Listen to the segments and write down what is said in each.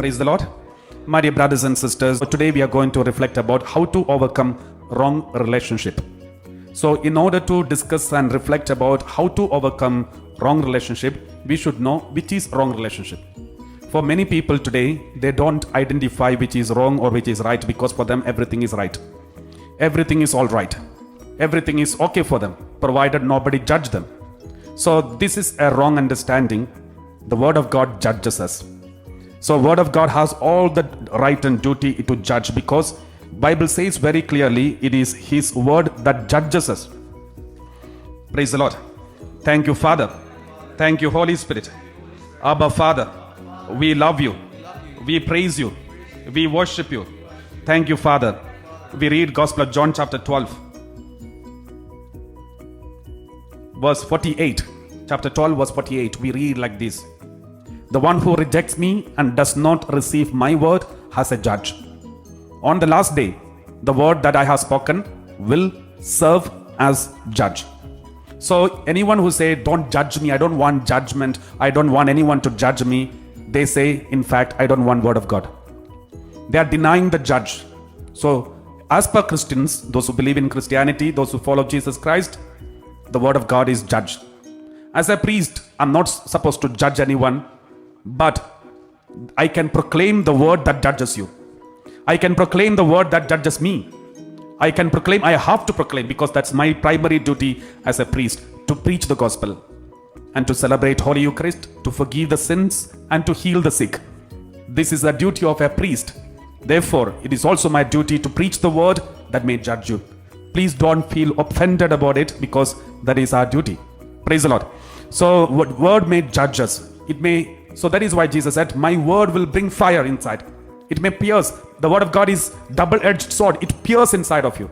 Praise the Lord. My dear brothers and sisters, today we are going to reflect about how to overcome wrong relationship. So in order to discuss and reflect about how to overcome wrong relationship, we should know which is wrong relationship. For many people today, they don't identify which is wrong or which is right, because for them everything is right. Everything is all right. Everything is okay for them, provided nobody judge them. So this is a wrong understanding. The word of God judges us. So word of God has all the right and duty to judge, because Bible says very clearly it is His word that judges us. Praise the Lord. Thank you, Father. Thank you, Holy Spirit. Abba, Father, we love you. We praise you. We worship you. Thank you, Father. We read Gospel of John chapter 12. Verse 48. Chapter 12 verse 48. We read like this. The one who rejects me and does not receive my word has a judge. On the last day, the word that I have spoken will serve as judge. So anyone who say, don't judge me, I don't want judgment, I don't want anyone to judge me, they say, in fact, I don't want word of God. They are denying the judge. So as per Christians, those who believe in Christianity, those who follow Jesus Christ, the word of God is judge. As a priest, I'm not supposed to judge anyone, but I can proclaim the word that judges you. I can proclaim the word that judges me. I have to proclaim, because that's my primary duty as a priest, to preach the gospel and to celebrate Holy Eucharist, to forgive the sins and to heal the sick. This is the duty of a priest. Therefore, it is also my duty to preach the word that may judge you. Please don't feel offended about it, because that is our duty. Praise the Lord. So what word may judge us. So that is why Jesus said, my word will bring fire inside. It may pierce. The word of God is double-edged sword. It pierces inside of you.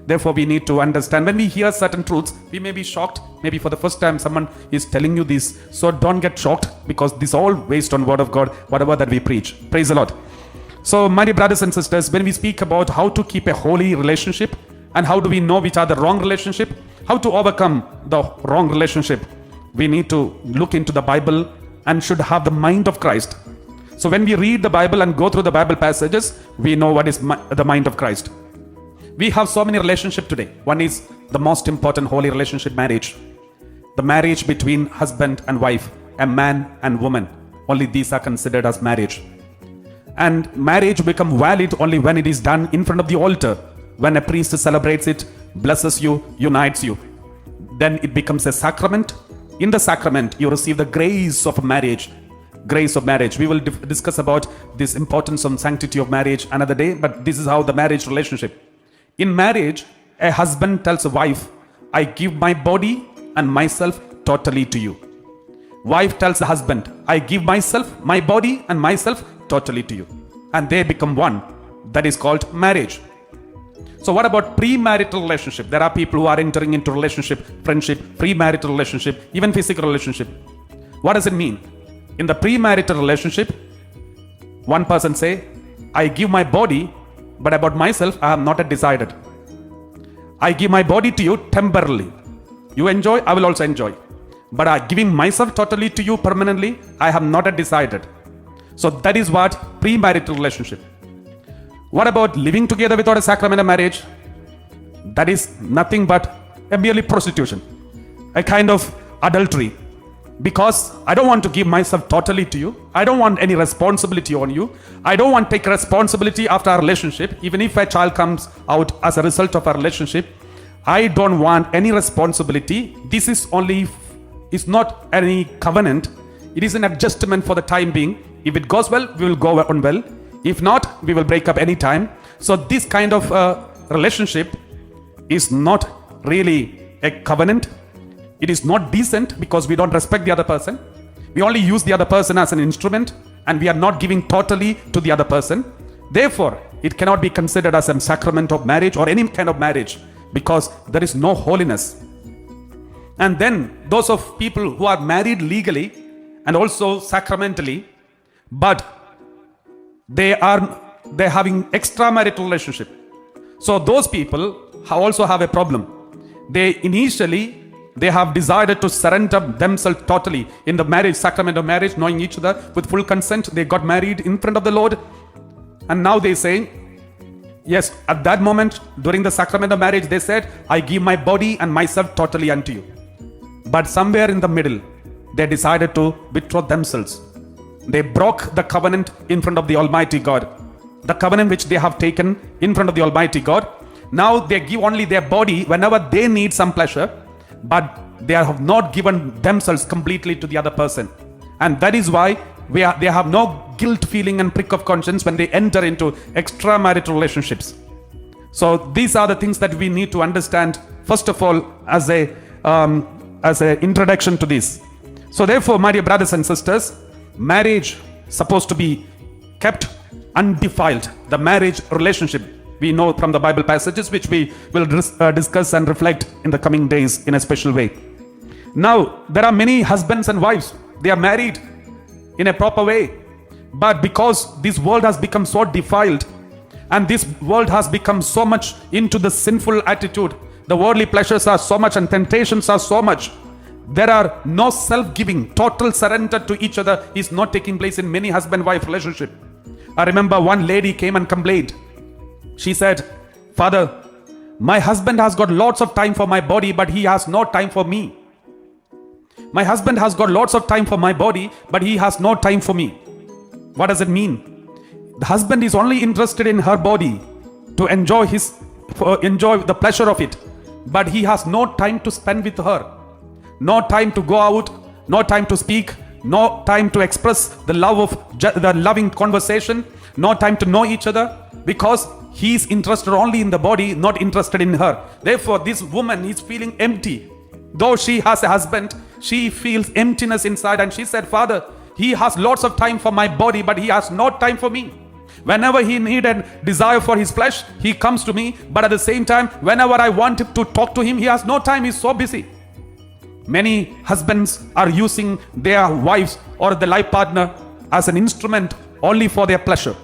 Therefore, we need to understand. When we hear certain truths, we may be shocked. Maybe for the first time someone is telling you this. So don't get shocked, because this is all based on word of God, whatever that we preach. Praise the Lord. So my dear brothers and sisters, when we speak about how to keep a holy relationship, and how do we know which are the wrong relationship, how to overcome the wrong relationship, we need to look into the Bible and should have the mind of Christ. So when we read the Bible and go through the Bible passages, we know what is the mind of Christ. We have so many relationships today. One is the most important holy relationship, marriage. The marriage between husband and wife, a man and woman. Only these are considered as marriage. And marriage becomes valid only when it is done in front of the altar. When a priest celebrates it, blesses you, unites you. Then it becomes a sacrament. In the sacrament, you receive the grace of marriage. Grace of marriage. We will discuss about this importance of sanctity of marriage another day, but this is how the marriage relationship. In marriage, a husband tells a wife, I give my body and myself totally to you. Wife tells the husband, I give myself, my body and myself totally to you. And they become one. That is called marriage. So what about premarital relationship? There are people who are entering into relationship, friendship, premarital relationship, even physical relationship. What does it mean? In the premarital relationship, one person say, I give my body, but about myself, I have not yet decided. I give my body to you temporarily. You enjoy, I will also enjoy. But I giving myself totally to you permanently, I have not yet decided. So that is what premarital relationship. What about living together without a sacrament of marriage? That is nothing but a merely prostitution, a kind of adultery. Because I don't want to give myself totally to you. I don't want any responsibility on you. I don't want to take responsibility after our relationship. Even if a child comes out as a result of our relationship, I don't want any responsibility. This is not any covenant. It is an adjustment for the time being. If it goes well, we will go on well. If not, we will break up any time. So this kind of relationship is not really a covenant. It is not decent, because we don't respect the other person. We only use the other person as an instrument, and we are not giving totally to the other person. Therefore, it cannot be considered as a sacrament of marriage or any kind of marriage, because there is no holiness. And then those of people who are married legally and also sacramentally, but they're having extramarital relationship. So those people also have a problem. They initially they have decided to surrender themselves totally in the marriage, sacrament of marriage, knowing each other with full consent. They got married in front of the Lord. And now they say, yes, at that moment, during the sacrament of marriage, they said, I give my body and myself totally unto you. But somewhere in the middle, they decided to withdraw themselves. They broke the covenant in front of the Almighty God. The covenant which they have taken in front of the Almighty God. Now they give only their body whenever they need some pleasure, but they have not given themselves completely to the other person. And that is why they have no guilt feeling and prick of conscience when they enter into extramarital relationships. So these are the things that we need to understand, first of all, as an introduction to this. So therefore, my dear brothers and sisters, marriage supposed to be kept undefiled. The marriage relationship, we know from the Bible passages, which we will discuss and reflect in the coming days in a special way. Now, there are many husbands and wives. They are married in a proper way. But because this world has become so defiled, and this world has become so much into the sinful attitude, the worldly pleasures are so much and temptations are so much, there are no self-giving, total surrender to each other is not taking place in many husband-wife relationship. I remember one lady came and complained. She said, Father, my husband has got lots of time for my body, but he has no time for me. My husband has got lots of time for my body, but he has no time for me. What does it mean? The husband is only interested in her body to enjoy the pleasure of it, but he has no time to spend with her. No time to go out, no time to speak, no time to express the love of the loving conversation, no time to know each other, because he is interested only in the body, not interested in her. Therefore, this woman is feeling empty. Though she has a husband, she feels emptiness inside, and she said, Father, he has lots of time for my body, but he has no time for me. Whenever he needs a desire for his flesh, he comes to me, but at the same time, whenever I want to talk to him, he has no time, he's so busy. Many husbands are using their wives or the life partner as an instrument only for their pleasure.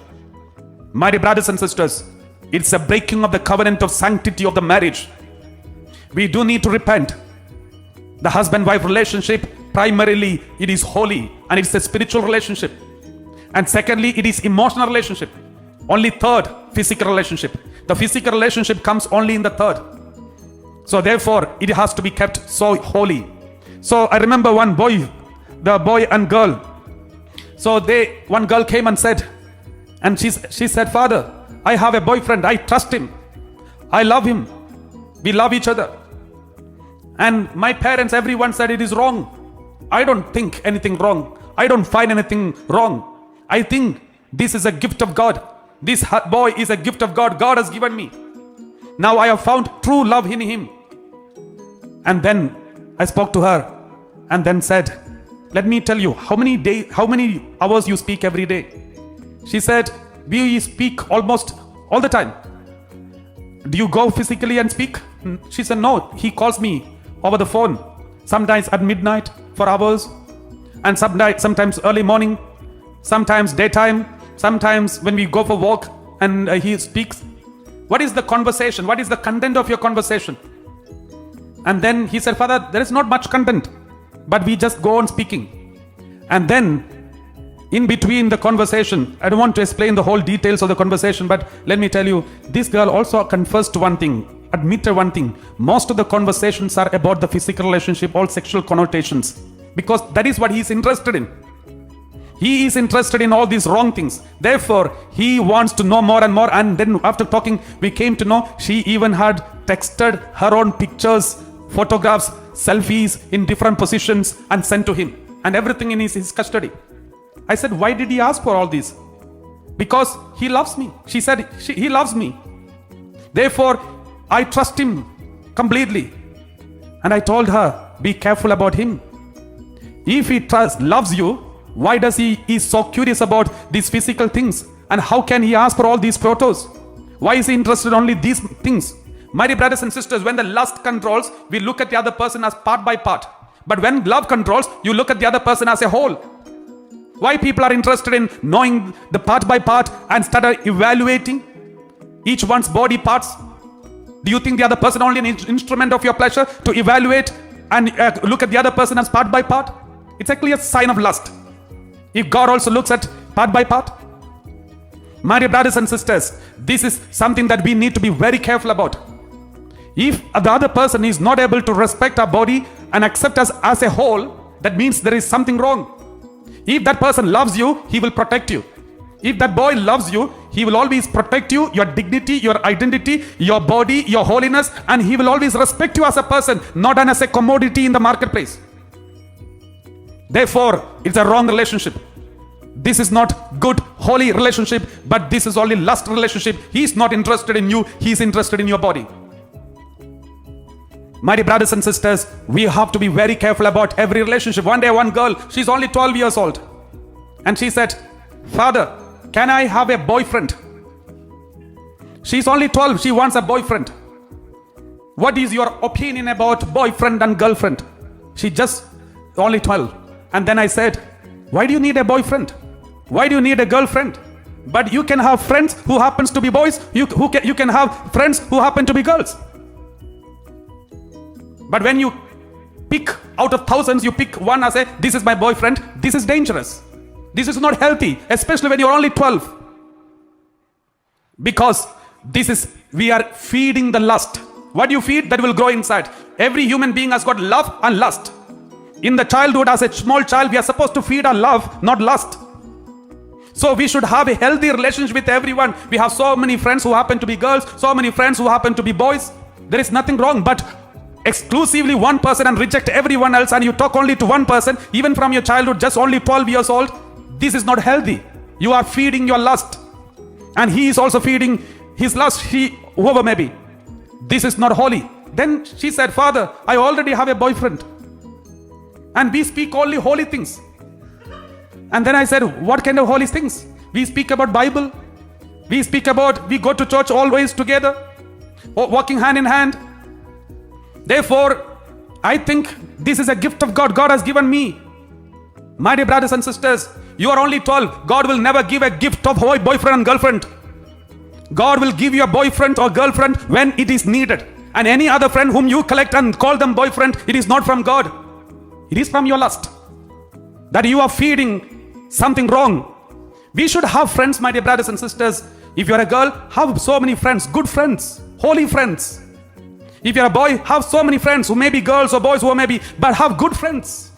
My dear brothers and sisters, it's a breaking of the covenant of sanctity of the marriage. We do need to repent. The husband-wife relationship, primarily, it is holy and it's a spiritual relationship. And secondly, it is emotional relationship. Only third, physical relationship. The physical relationship comes only in the third. So therefore, it has to be kept so holy. So I remember one boy, the boy and girl. So one girl came and said, and she said, Father, I have a boyfriend. I trust him. I love him. We love each other. And my parents, everyone said it is wrong. I don't think anything wrong. I don't find anything wrong. I think this is a gift of God. This boy is a gift of God. God has given me. Now I have found true love in him. And then I spoke to her and then said, let me tell you, how many hours you speak every day? She said, we speak almost all the time. Do you go physically and speak? She said, no, he calls me over the phone, sometimes at midnight for hours, and sometimes early morning, sometimes daytime, sometimes when we go for walk and he speaks. What is the conversation? What is the content of your conversation? And then he said, Father, there is not much content, but we just go on speaking. And then in between the conversation, I don't want to explain the whole details of the conversation, but let me tell you, this girl also confessed one thing, admitted one thing. Most of the conversations are about the physical relationship, all sexual connotations, because that is what he is interested in. He is interested in all these wrong things. Therefore, he wants to know more and more. And then after talking, we came to know she even had texted her own pictures, photographs, selfies in different positions and sent to him. And everything in his custody. I said, why did he ask for all this? Because he loves me. She said, he loves me. Therefore, I trust him completely. And I told her, be careful about him. If he loves you, why does he is so curious about these physical things? And how can he ask for all these photos? Why is he interested in only these things? My dear brothers and sisters, when the lust controls, we look at the other person as part by part. But when love controls, you look at the other person as a whole. Why people are interested in knowing the part by part and start evaluating each one's body parts? Do you think the other person only an instrument of your pleasure to evaluate and look at the other person as part by part, it's a clear sign of lust. If God also looks at part by part, my dear brothers and sisters, this is something that we need to be very careful about. If the other person is not able to respect our body and accept us as a whole, that means there is something wrong. If that person loves you, he will protect you. If that boy loves you, he will always protect you, your dignity, your identity, your body, your holiness, and he will always respect you as a person, not as a commodity in the marketplace. Therefore, it's a wrong relationship. This is not good, holy relationship, but this is only lust relationship. He's not interested in you, he's interested in your body. My dear brothers and sisters, we have to be very careful about every relationship. One day, one girl, she's only 12 years old, and she said, "Father, can I have a boyfriend?" She's only 12, she wants a boyfriend. What is your opinion about boyfriend and girlfriend? She just only 12. And then I said, why do you need a boyfriend? Why do you need a girlfriend? But you can have friends who happens to be boys. You can have friends who happen to be girls. But when you pick out of thousands, you pick one and say, this is my boyfriend, this is dangerous. This is not healthy, especially when you're only 12. Because we are feeding the lust. What you feed, that will grow inside. Every human being has got love and lust. In the childhood, as a small child, we are supposed to feed our love, not lust. So we should have a healthy relationship with everyone. We have so many friends who happen to be girls, so many friends who happen to be boys. There is nothing wrong, but exclusively one person and reject everyone else, and you talk only to one person, even from your childhood, just only 12 years old, this is not healthy. You are feeding your lust, and he is also feeding his lust, whoever may be. This is not holy. Then she said, Father, I already have a boyfriend, and we speak only holy things. And then I said, what kind of holy things? We speak about Bible. We go to church always together, walking hand in hand. Therefore, I think this is a gift of God. God has given me. My dear brothers and sisters, you are only 12. God will never give a gift of boyfriend and girlfriend. God will give you a boyfriend or girlfriend when it is needed. And any other friend whom you collect and call them boyfriend, it is not from God. It is from your lust. That you are feeding something wrong. We should have friends, my dear brothers and sisters. If you are a girl, have so many friends, good friends, holy friends. If you are a boy, have so many friends who may be girls or boys, who may be, but have good friends.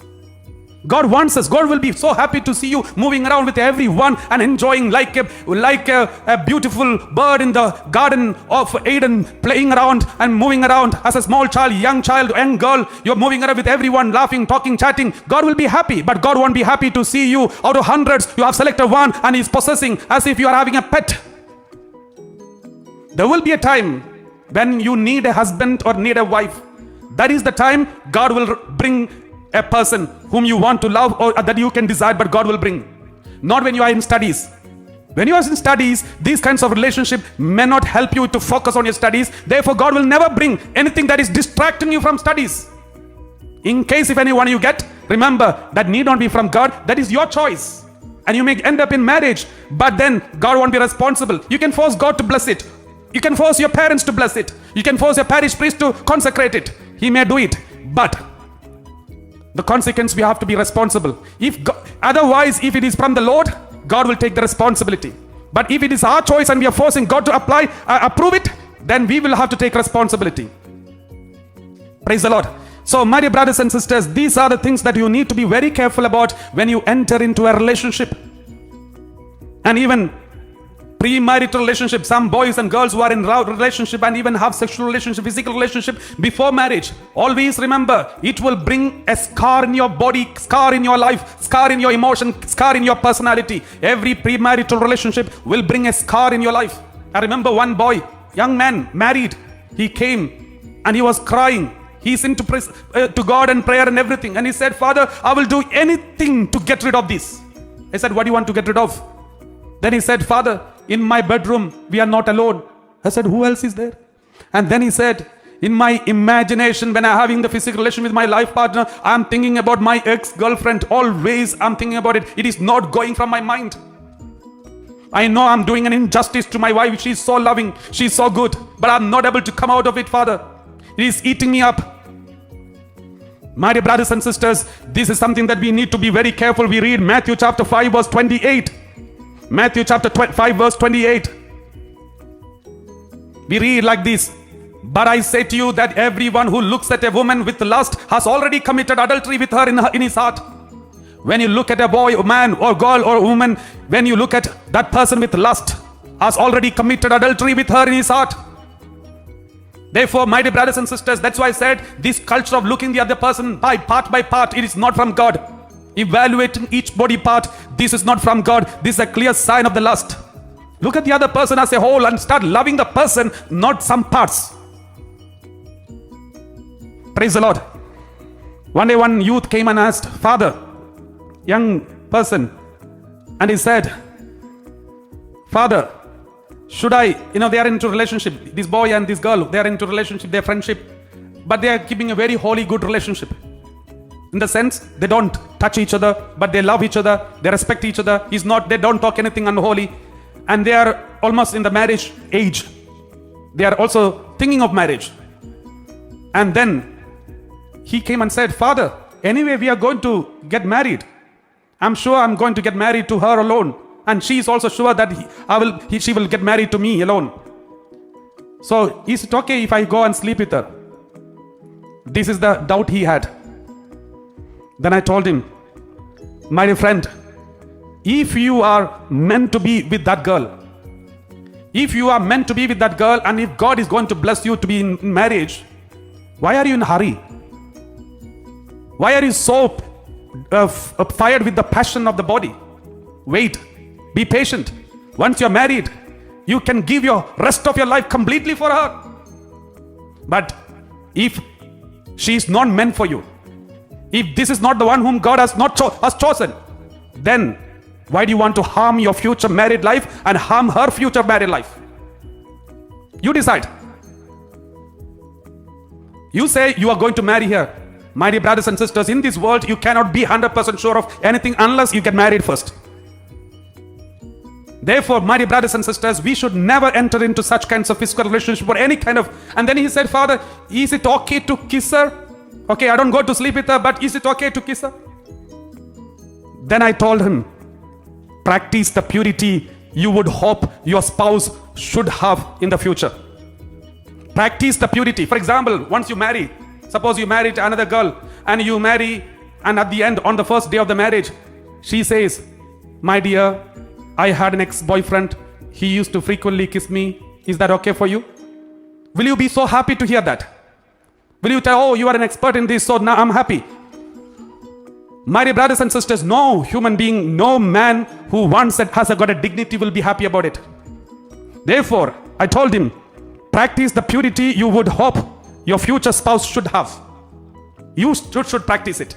God wants us. God will be so happy to see you moving around with everyone and enjoying like a beautiful bird in the garden of Eden, playing around and moving around as a small child, young girl. You're moving around with everyone, laughing, talking, chatting. God will be happy, but God won't be happy to see you out of hundreds. You have selected one and He's possessing as if you are having a pet. There will be a time when you need a husband or need a wife. That is the time God will bring a person whom you want to love or that you can desire, but God will bring. Not when you are in studies. When you are in studies, these kinds of relationship may not help you to focus on your studies. Therefore, God will never bring anything that is distracting you from studies. In case if anyone you get, remember that need not be from God. That is your choice. And you may end up in marriage, but then God won't be responsible. You can force God to bless it. You can force your parents to bless it. You can force your parish priest to consecrate it. He may do it, but the consequence, we have to be responsible. Otherwise, if it is from the Lord, God will take the responsibility. But if it is our choice and we are forcing God to approve it, then we will have to take responsibility. Praise the Lord. So, my dear brothers and sisters, these are the things that you need to be very careful about when you enter into a relationship. And even pre-marital relationship, some boys and girls who are in relationship and even have sexual relationship, physical relationship before marriage, always remember, it will bring a scar in your body, scar in your life, scar in your emotion, scar in your personality. Every pre-marital relationship will bring a scar in your life. I remember one boy, young man, married, he came and he was crying. He's into to God and prayer and everything, and he said, Father, I will do anything to get rid of this. I said, what do you want to get rid of? Then he said, Father, in my bedroom, we are not alone. I said, who else is there? And then he said, in my imagination, when I'm having the physical relation with my life partner, I'm thinking about my ex-girlfriend. Always I'm thinking about it. It is not going from my mind. I know I'm doing an injustice to my wife. She's so loving. She's so good. But I'm not able to come out of it, Father. It is eating me up. My dear brothers and sisters, this is something that we need to be very careful. We read Matthew chapter 5 verse 28. Matthew chapter 5 verse 28. We read like this. But I say to you that everyone who looks at a woman with lust has already committed adultery with her in his heart. When you look at a boy, or man, or girl, or woman, when you look at that person with lust, has already committed adultery with her in his heart. Therefore, my dear brothers and sisters, that's why I said this culture of looking the other person by part, it is not from God. Evaluating each body part, this is not from God. This is a clear sign of the lust. Look at the other person as a whole and start loving the person, not some parts. Praise the Lord. One day one youth came and asked, Father, young person, and he said, Father, should I, they are into relationship, this boy and this girl, they are into relationship, their friendship, but they are keeping a very holy, good relationship. In the sense, they don't touch each other, but they love each other, they respect each other. They don't talk anything unholy, and they are almost in the marriage age. They are also thinking of marriage. And then he came and said, Father, anyway, we are going to get married. I'm sure I'm going to get married to her alone. And she is also sure that she will get married to me alone. So is it okay if I go and sleep with her? This is the doubt he had. Then I told him, my dear friend, if you are meant to be with that girl, and if God is going to bless you to be in marriage, why are you in a hurry? Why are you so fired with the passion of the body? Wait, be patient. Once you're married, you can give your rest of your life completely for her. But if she is not meant for you, if this is not the one whom God has chosen, then why do you want to harm your future married life and harm her future married life? You decide. You say you are going to marry her. My dear brothers and sisters, in this world, you cannot be 100% sure of anything unless you get married first. Therefore, my dear brothers and sisters, we should never enter into such kinds of physical relationship or any kind of... And then he said, Father, is it okay to kiss her? Okay, I don't go to sleep with her, but is it okay to kiss her? Then I told him, practice the purity you would hope your spouse should have in the future. Practice the purity. For example, once you marry, suppose you marry another girl and you marry, and at the end, on the first day of the marriage, she says, my dear, I had an ex-boyfriend. He used to frequently kiss me. Is that okay for you? Will you be so happy to hear that? Will you tell, oh, you are an expert in this, so now I'm happy? My dear brothers and sisters, no human being, no man who once has got a dignity will be happy about it. Therefore, I told him, practice the purity you would hope your future spouse should have. You should practice it.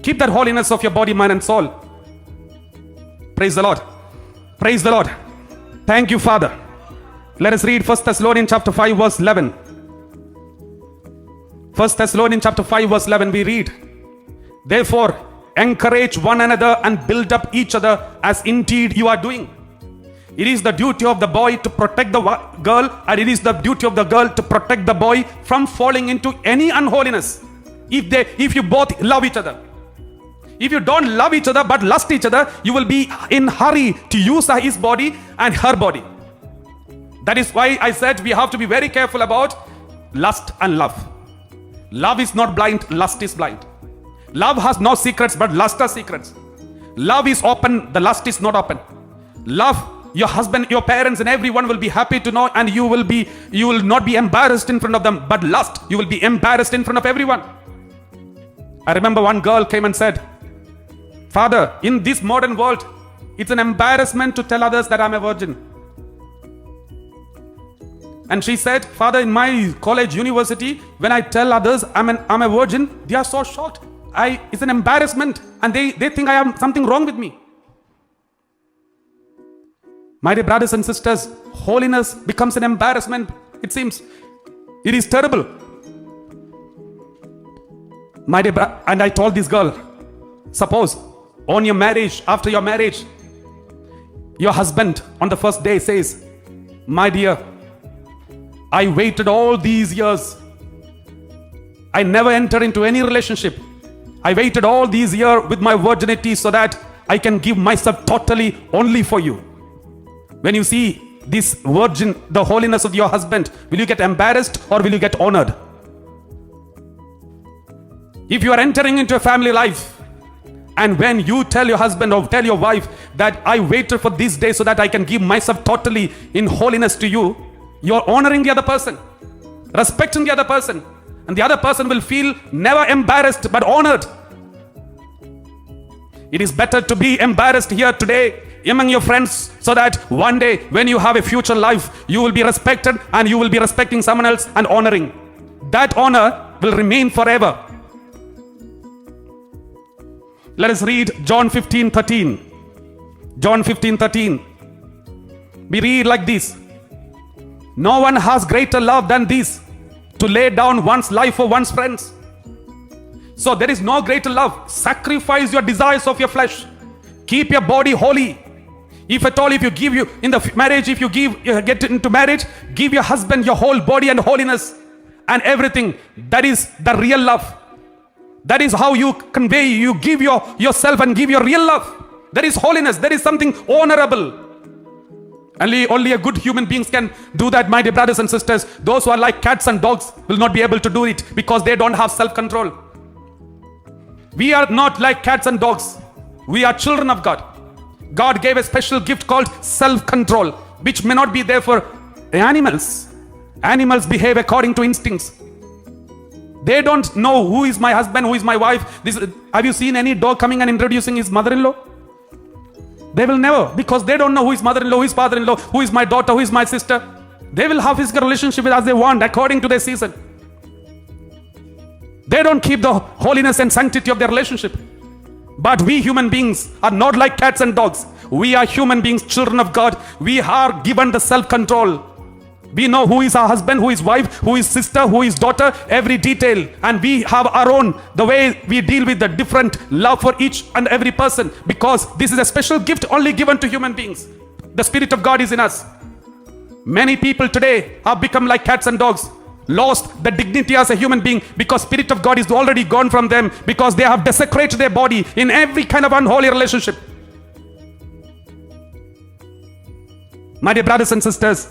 Keep that holiness of your body, mind and soul. Praise the Lord. Praise the Lord. Thank you, Father. Let us read 1 Thessalonians chapter 5 verse 11. 1 Thessalonians chapter 5 verse 11 we read, therefore encourage one another and build up each other as indeed you are doing. It is the duty of the boy to protect the girl, and it is the duty of the girl to protect the boy from falling into any unholiness. If you both love each other. If you don't love each other but lust each other, you will be in hurry to use his body and her body. That is why I said we have to be very careful about lust and love. Love is not blind, lust is blind. Love has no secrets, but lust has secrets. Love is open, the lust is not open. Love, your husband, your parents and everyone will be happy to know, and you will not be embarrassed in front of them. But lust, you will be embarrassed in front of everyone. I remember one girl came and said, Father, in this modern world, it's an embarrassment to tell others that I'm a virgin. And she said, Father, in my college, university, when I tell others I'm a virgin, they are so shocked. It's an embarrassment, and they think I have something wrong with me. My dear brothers and sisters, holiness becomes an embarrassment. It seems it is terrible. My dear, and I told this girl, suppose on your marriage, after your marriage, your husband on the first day says, my dear, I waited all these years. I never entered into any relationship. I waited all these years with my virginity so that I can give myself totally only for you. When you see this virgin, the holiness of your husband, will you get embarrassed or will you get honored? If you are entering into a family life, and when you tell your husband or tell your wife that I waited for this day so that I can give myself totally in holiness to you, you're honoring the other person, respecting the other person, and the other person will feel never embarrassed but honored. It is better to be embarrassed here today among your friends so that one day when you have a future life, you will be respected and you will be respecting someone else and honoring. That honor will remain forever. Let us read John 15:13. John 15:13. We read like this. No one has greater love than this, to lay down one's life for one's friends. So there is no greater love. Sacrifice your desires of your flesh. Keep your body holy. If at all, if you give you in the marriage, if you get into marriage, give your husband your whole body and holiness and everything. That is the real love. That is how you convey, you give yourself and give your real love. There is holiness. There is something honorable. Only a good human beings can do that, my dear brothers and sisters. Those who are like cats and dogs will not be able to do it because they don't have self-control. We are not like cats and dogs. We are children of God. God gave a special gift called self-control, which may not be there for animals. Animals behave according to instincts. They don't know who is my husband, who is my wife. Have you seen any dog coming and introducing his mother-in-law? They will never, because they don't know who is mother-in-law, who is father-in-law, who is my daughter, who is my sister. They will have physical relationship as they want according to their season. They don't keep the holiness and sanctity of their relationship. But we human beings are not like cats and dogs. We are human beings, children of God. We are given the self-control. We know who is our husband, who is wife, who is sister, who is daughter, every detail. And we have our own, the way we deal with the different love for each and every person. Because this is a special gift only given to human beings. The Spirit of God is in us. Many people today have become like cats and dogs. Lost the dignity as a human being because Spirit of God is already gone from them because they have desecrated their body in every kind of unholy relationship. My dear brothers and sisters,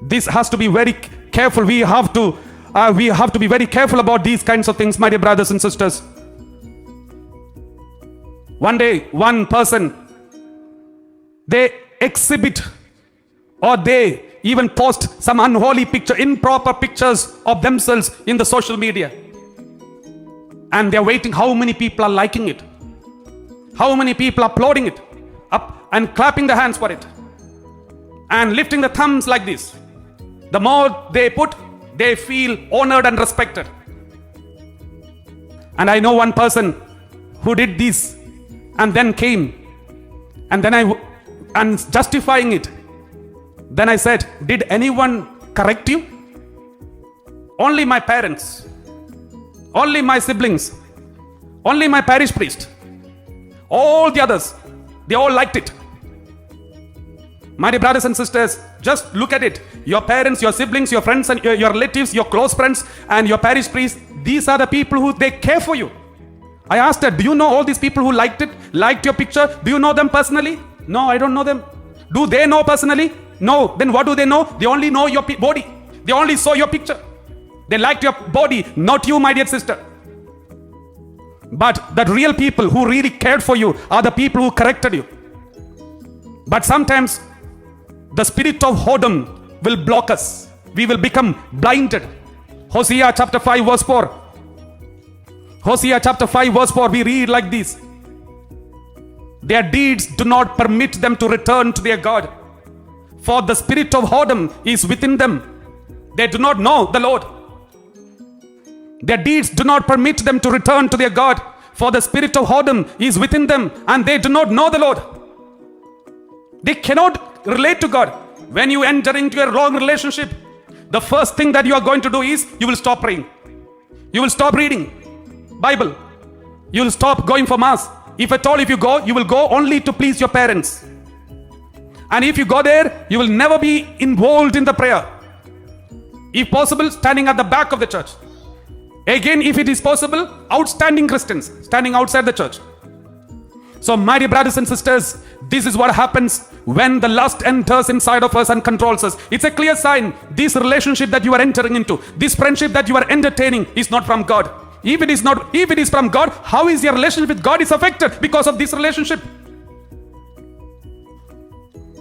this has to be very careful. We have to be very careful about these kinds of things, my dear brothers and sisters. One day, one person, they exhibit or they even post some unholy picture, improper pictures of themselves in the social media. And they're waiting how many people are liking it. How many people are applauding it up and clapping their hands for it. And lifting the thumbs like this. The more they put, they feel honored and respected. And I know one person who did this and then came and justifying it. Then I said, did anyone correct you? Only my parents, only my siblings, only my parish priest. All the others, they all liked it. My dear brothers and sisters, just look at it. Your parents, your siblings, your friends and your relatives, your close friends and your parish priest, these are the people who they care for you. I asked her, do you know all these people who liked your picture? Do you know them personally? No, I don't know them. Do they know personally? No. Then what do they know? They only know your body. They only saw your picture. They liked your body, not you, my dear sister. But the real people who really cared for you are the people who corrected you. But sometimes the spirit of whoredom will block us. We will become blinded. Hosea chapter 5 verse 4. Hosea chapter 5 verse 4, we read like this. Their deeds do not permit them to return to their God. For the spirit of whoredom is within them. They do not know the Lord. Their deeds do not permit them to return to their God. For the spirit of whoredom is within them and they do not know the Lord. They cannot relate to God. When you enter into a wrong relationship, the first thing that you are going to do is you will stop praying. You will stop reading Bible. You will stop going for mass. If at all, if you go, you will go only to please your parents. And if you go there, you will never be involved in the prayer. If possible, standing at the back of the church. Again, if it is possible, outstanding Christians standing outside the church. So, my dear brothers and sisters, this is what happens when the lust enters inside of us and controls us. It's a clear sign this relationship that you are entering into, this friendship that you are entertaining is not from God. If it is from God, how is your relationship with God is affected because of this relationship?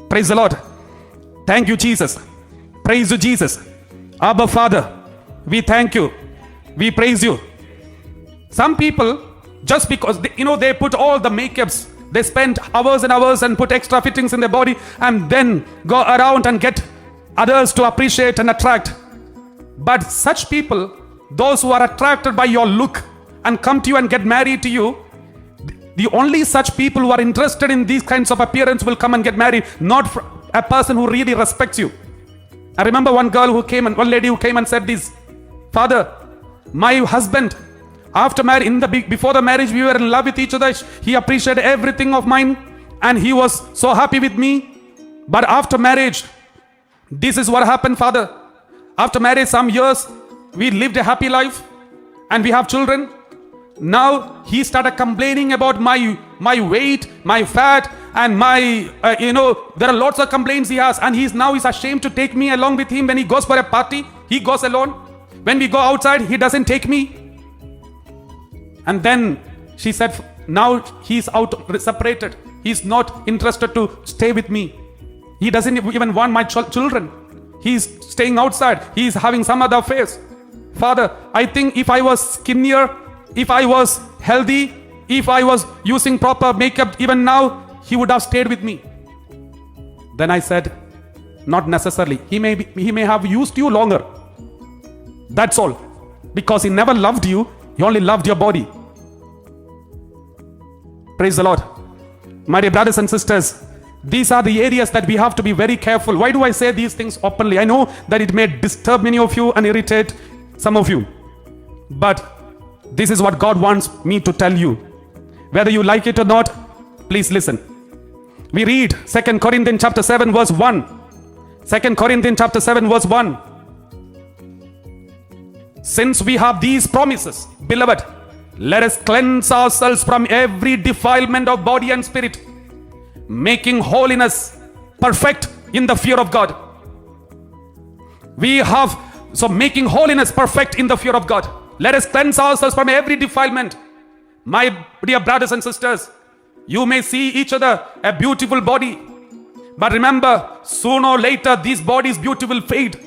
Praise the Lord. Thank you, Jesus. Praise you, Jesus. Abba, Father, we thank you. We praise you. Some people, just because they put all the makeups, they spend hours and hours and put extra fittings in their body and then go around and get others to appreciate and attract. But such people, those who are attracted by your look and come to you and get married to you, the only such people who are interested in these kinds of appearance will come and get married, not a person who really respects you. I remember one lady who came and said this, Father, my husband, before the marriage, we were in love with each other. He appreciated everything of mine and he was so happy with me. But after marriage, this is what happened, Father. After marriage, some years, we lived a happy life and we have children. Now he started complaining about my weight, my fat, and there are lots of complaints he has, and he's ashamed to take me along with him. When he goes for a party, he goes alone. When we go outside, he doesn't take me. And then she said, now he's separated. He's not interested to stay with me. He doesn't even want my children. He's staying outside. He's having some other affairs. Father, I think if I was skinnier, if I was healthy, if I was using proper makeup, even now, he would have stayed with me. Then I said, not necessarily. He may have used you longer. That's all. Because he never loved you, he only loved your body. Praise the Lord. My dear brothers and sisters, these are the areas that we have to be very careful. Why do I say these things openly? I know that it may disturb many of you and irritate some of you. But this is what God wants me to tell you. Whether you like it or not, please listen. We read 2 Corinthians chapter 7 verse 1. 2 Corinthians chapter 7 verse 1. Since we have these promises, beloved, let us cleanse ourselves from every defilement of body and spirit, making holiness perfect in the fear of God. Making holiness perfect in the fear of God. Let us cleanse ourselves from every defilement. My dear brothers and sisters, you may see each other a beautiful body, but remember, sooner or later these bodies beautiful fade.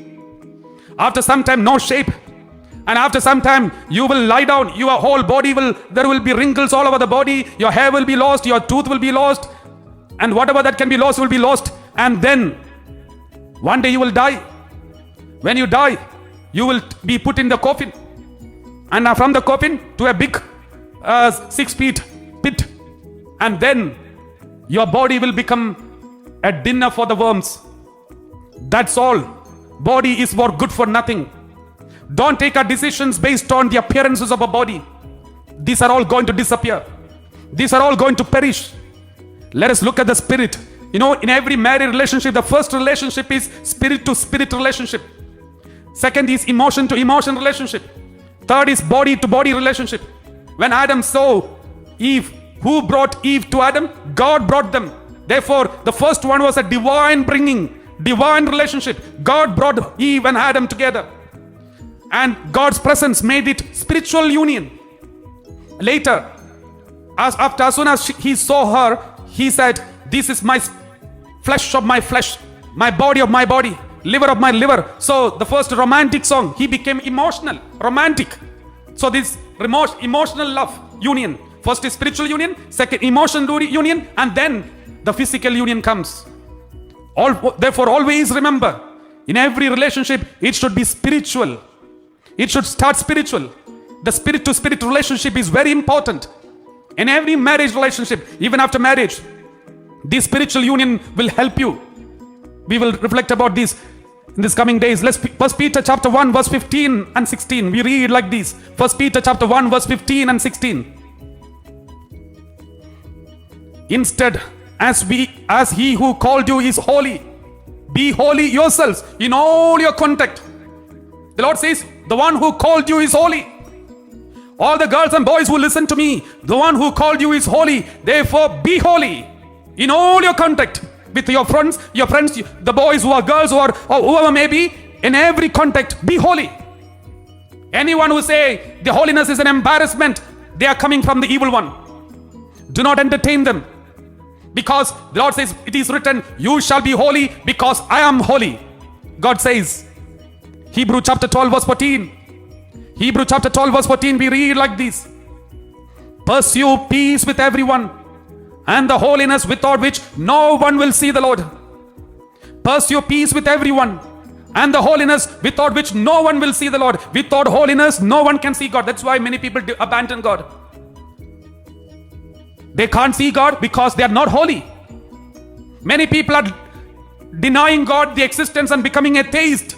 After some time, no shape. And after some time, you will lie down, your whole body there will be wrinkles all over the body, your hair will be lost, your tooth will be lost, and whatever that can be lost will be lost. And then, one day you will die. When you die, you will be put in the coffin. And from the coffin to a big 6 feet pit. And then, your body will become a dinner for the worms. That's all. Body is good for nothing. Don't take our decisions based on the appearances of a body. These are all going to disappear. These are all going to perish. Let us look at the spirit. In every married relationship, the first relationship is spirit to spirit relationship. Second is emotion to emotion relationship. Third is body to body relationship. When Adam saw Eve, who brought Eve to Adam? God brought them. Therefore, the first one was a divine relationship. God brought Eve and Adam together. And God's presence made it spiritual union. Later, as soon as he saw her, he said, this is my flesh of my flesh, my body of my body, liver of my liver. So the first romantic song, he became emotional, romantic. So this emotional love union. First is spiritual union, second emotional union, and then the physical union comes. Therefore, always remember, in every relationship, it should be spiritual. It should start spiritual. The spirit to spirit relationship is very important. In every marriage relationship, even after marriage, this spiritual union will help you. We will reflect about this in these coming days. Let's 1 Peter chapter 1 verse 15 and 16. We read like this. 1 Peter chapter 1 verse 15 and 16. Instead, as he who called you is holy, be holy yourselves in all your conduct. The Lord says, the one who called you is holy. All the girls and boys who listen to me, the one who called you is holy. Therefore, be holy in all your contact with your friends, the boys who are girls or whoever may be. In every contact, be holy. Anyone who say the holiness is an embarrassment, they are coming from the evil one. Do not entertain them. Because the Lord says, it is written, you shall be holy because I am holy. God says, Hebrew chapter 12 verse 14. Hebrew chapter 12 verse 14, we read like this. Pursue peace with everyone and the holiness without which no one will see the Lord. Pursue peace with everyone and the holiness without which no one will see the Lord. Without holiness, no one can see God. That's why many people abandon God. They can't see God because they are not holy. Many people are denying God the existence and becoming atheist.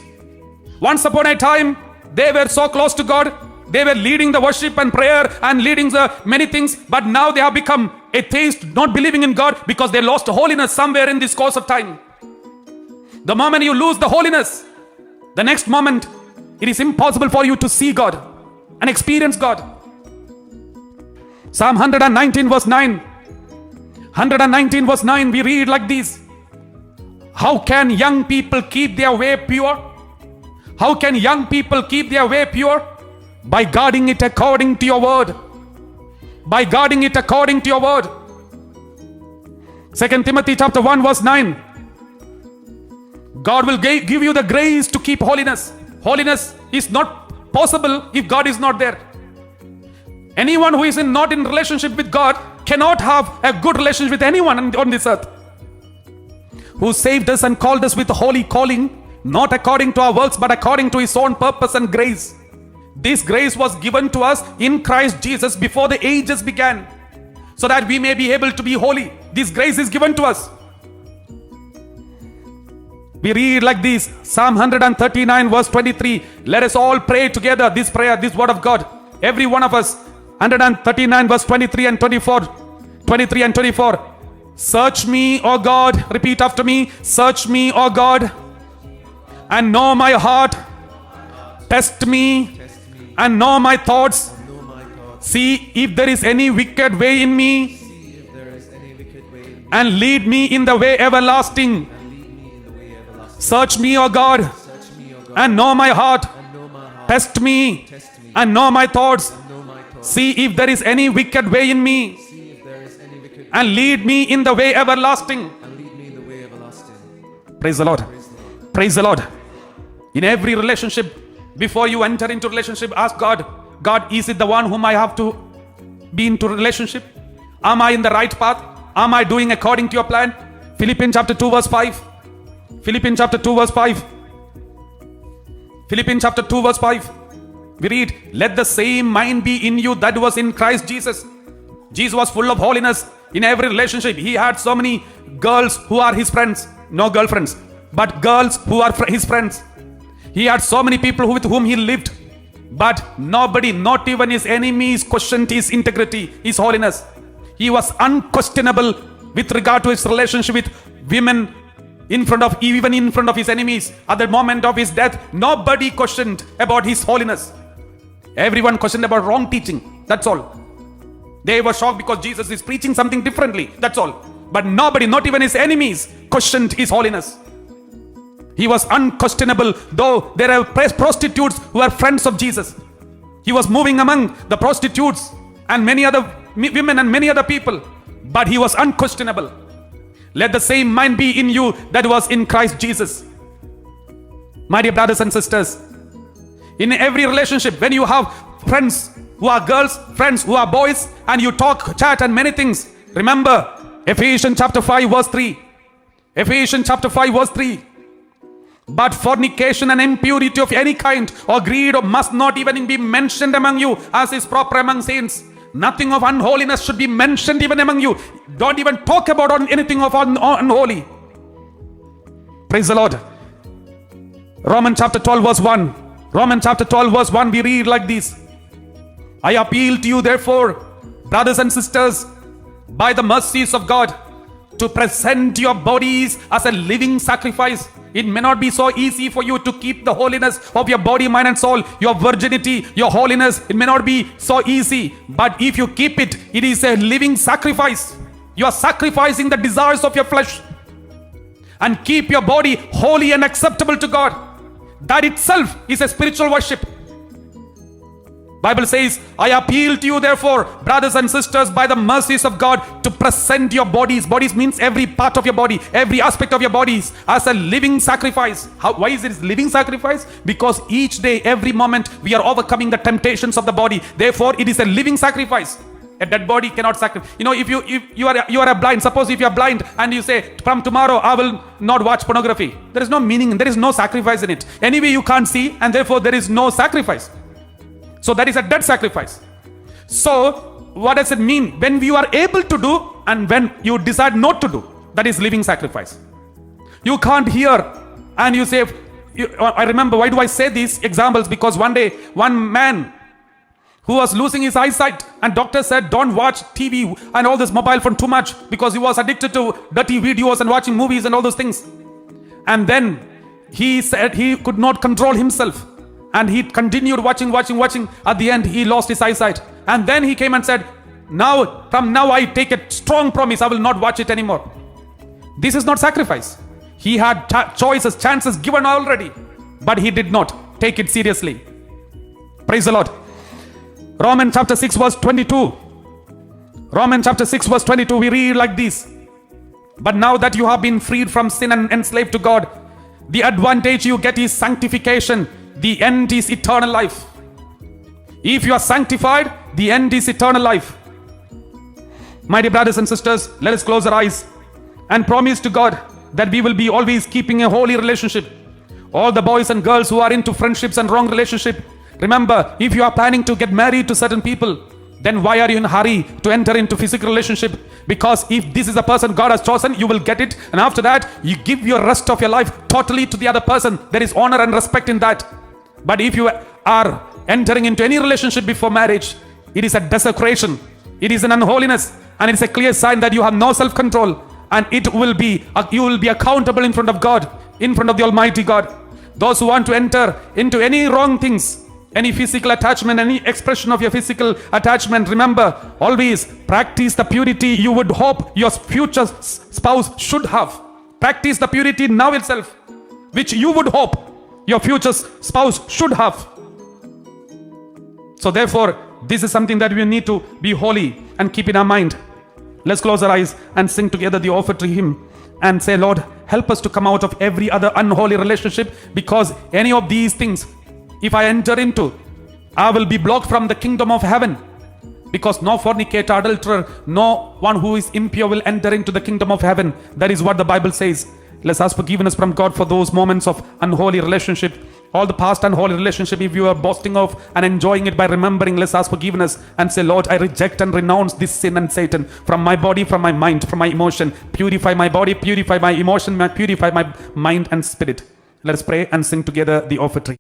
Once upon a time, they were so close to God. They were leading the worship and prayer and leading the many things. But now they have become atheists, not believing in God because they lost holiness somewhere in this course of time. The moment you lose the holiness, the next moment, it is impossible for you to see God and experience God. Psalm 119 verse 9. 119 verse 9, we read like this. How can young people keep their way pure? How can young people keep their way pure? By guarding it according to your word. By guarding it according to your word. 2 Timothy chapter 1 verse 9. God will give you the grace to keep holiness. Holiness is not possible if God is not there. Anyone who is not in relationship with God cannot have a good relationship with anyone on this earth. Who saved us and called us with a holy calling, not according to our works, but according to His own purpose and grace. This grace was given to us in Christ Jesus before the ages began, so that we may be able to be holy. This grace is given to us. We read like this, Psalm 139 verse 23. Let us all pray together this prayer, this word of God. Every one of us. 139 verse 23 and 24. 23 and 24. Search me, O God. Repeat after me. Search me, O God, and know my heart. Test me and know my thoughts. See if there is any wicked way in me, and lead me in the way everlasting. Search me, O God, and know my heart. Test me and know my thoughts. See if there is any wicked way in me, and lead me in the way everlasting. Praise the Lord. Praise the Lord. In every relationship, before you enter into relationship, ask God, God, is it the one whom I have to be into relationship? Am I in the right path? Am I doing according to your plan? Philippians chapter 2 verse 5. Philippians chapter 2 verse 5. Philippians chapter 2 verse 5. We read, let the same mind be in you that was in Christ Jesus. Jesus was full of holiness. In every relationship, he had so many girls who are his friends. No girlfriends, but girls who are his friends. He had so many people with whom he lived. But nobody, not even his enemies, questioned his integrity, his holiness. He was unquestionable with regard to his relationship with women, even in front of his enemies. At the moment of his death, nobody questioned about his holiness. Everyone questioned about wrong teaching. That's all. They were shocked because Jesus is preaching something differently. That's all. But nobody, not even his enemies, questioned his holiness. He was unquestionable, though there are prostitutes who are friends of Jesus. He was moving among the prostitutes and many other women and many other people. But he was unquestionable. Let the same mind be in you that was in Christ Jesus. My dear brothers and sisters, in every relationship, when you have friends who are girls, friends who are boys, and you talk, chat and many things, remember Ephesians chapter 5 verse 3. Ephesians chapter 5 verse 3. But fornication and impurity of any kind or greed must not even be mentioned among you, as is proper among saints. Nothing of unholiness should be mentioned even among you. Don't even talk about anything of unholy. Praise the Lord. Romans chapter 12 verse 1. Romans chapter 12 verse 1, we read like this. I appeal to you therefore, brothers and sisters, by the mercies of God, to present your bodies as a living sacrifice. It may not be so easy for you to keep the holiness of your body, mind and soul, your virginity, your holiness. It may not be so easy. But if you keep it, it is a living sacrifice. You are sacrificing the desires of your flesh. And keep your body holy and acceptable to God. That itself is a spiritual worship. Bible says, I appeal to you therefore, brothers and sisters, by the mercies of God, to present your bodies. Bodies means every part of your body, every aspect of your bodies, as a living sacrifice. Why is it living sacrifice? Because each day, every moment, we are overcoming the temptations of the body. Therefore, it is a living sacrifice. A dead body cannot sacrifice. If you are a blind, suppose if you are blind and you say, from tomorrow I will not watch pornography. There is no meaning, there is no sacrifice in it. Anyway, you can't see, and therefore there is no sacrifice. So that is a dead sacrifice. So what does it mean? When you are able to do and when you decide not to do, that is living sacrifice. You can't hear and you say, I remember, why do I say these examples? Because one day, one man who was losing his eyesight, and doctor said, don't watch TV and all this mobile phone too much, because he was addicted to dirty videos and watching movies and all those things. And then he said he could not control himself. And he continued watching. At the end, he lost his eyesight. And then he came and said, from now I take a strong promise, I will not watch it anymore. This is not sacrifice. He had chances given already, but he did not take it seriously. Praise the Lord. Romans chapter 6 verse 22. Romans chapter 6 verse 22, we read like this. But now that you have been freed from sin and enslaved to God, the advantage you get is sanctification. The end is eternal life. If you are sanctified, the end is eternal life. My dear brothers and sisters, let us close our eyes and promise to God that we will be always keeping a holy relationship. All the boys and girls who are into friendships and wrong relationship, remember, if you are planning to get married to certain people, then why are you in a hurry to enter into physical relationship? Because if this is the person God has chosen, you will get it. And after that, you give your rest of your life totally to the other person. There is honor and respect in that. But if you are entering into any relationship before marriage, it is a desecration. It is an unholiness. And it's a clear sign that you have no self-control. And you will be accountable in front of God, in front of the Almighty God. Those who want to enter into any wrong things, any physical attachment, any expression of your physical attachment, remember, always practice the purity you would hope your future spouse should have. Practice the purity now itself, which you would hope your future spouse should have. So therefore, this is something that we need to be holy and keep in our mind. Let's close our eyes and sing together the offertory hymn and say, Lord, help us to come out of every other unholy relationship, because any of these things, if I enter into, I will be blocked from the kingdom of heaven. Because no fornicator, adulterer, no one who is impure will enter into the kingdom of heaven. That is what the Bible says. Let's ask forgiveness from God for those moments of unholy relationship. All the past unholy relationship, if you are boasting of and enjoying it by remembering, let's ask forgiveness and say, Lord, I reject and renounce this sin and Satan from my body, from my mind, from my emotion. Purify my body, purify my emotion, purify my mind and spirit. Let us pray and sing together the offertory.